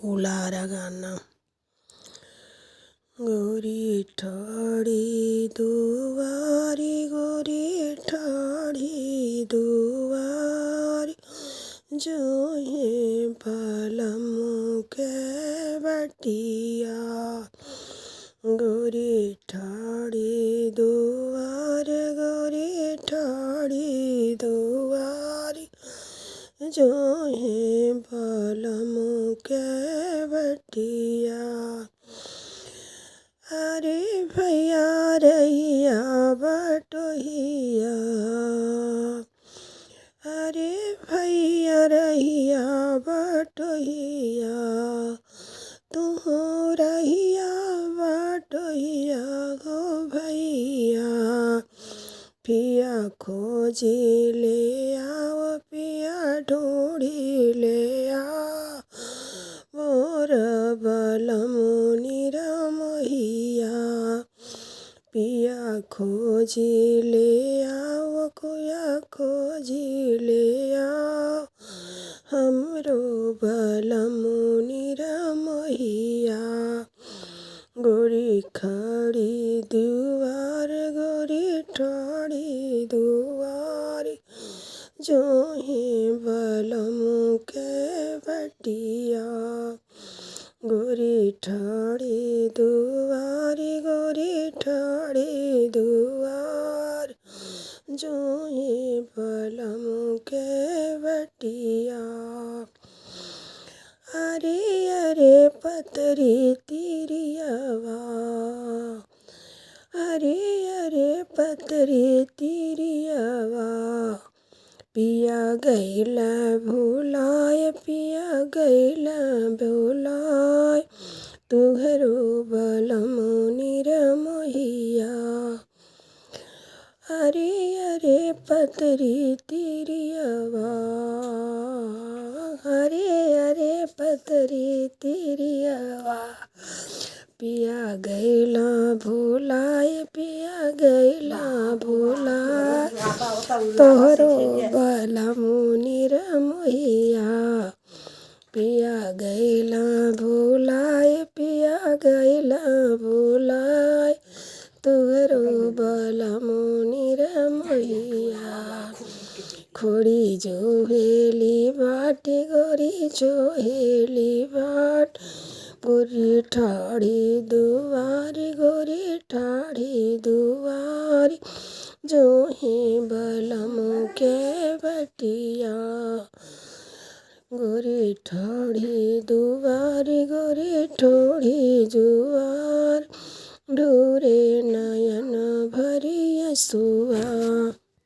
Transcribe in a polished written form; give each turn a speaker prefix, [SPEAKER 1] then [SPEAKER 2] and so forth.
[SPEAKER 1] उलारा गाना। गोरी ठाड़ी दुआरी, गोरी ठाड़ी दुआरी, जोहे पलम के बटिया। गोरी ठाड़ी दुआर, गोरी ठाड़ी दुआरी, जोहे पलम के बटिया। अरे भैया रैया बटोहिया, अरे भैया रैया बटोहिया, तू रैया बटोहिया गो भैया। पिया खोजी ले आओ, पिया ढूंढी ले आओ, मोर बलम निरमोहिया। पिया खोजी ले आओ, कोया खोजी ले आओ, हमरो बलम निरमोहिया। गोरी खड़ी दुआर, गोरी ठाड़ी दुआरी, जोहे बलम के बटिया। गोरी ठाड़ी दुआरी, गोरी ठाड़ी दुआर, जोहे बलम के बटिया। अरे अरे पतरी तिरियावा, अरे अरे पतरी तिरियावा, पिया गैला भुलाय, पिया गैला भुलाय, तुहरो बलम निरमोहिया। अरे अरे पतरी तिरियावा, अरे अरे पतरी तिरियावा, पिया गैला भुलाय, पिया गैला भुलाय, तोहरो बलम निरमोहिया। पिया गैला भुलाय, पिया गैला भुलाय, तुहरो बलम निरमोहिया। खोड़ी जोहेली बाट, गोरी जोहेली बाट, गोरी ठाड़ी दुआरी, गोरी ठाड़ी दुआरी, जोहे बलम के बटिया। गोरी ठाड़ी दुआरी, गोरी ठाड़ी जुआर, ढूरे नयन भरिया सुआ।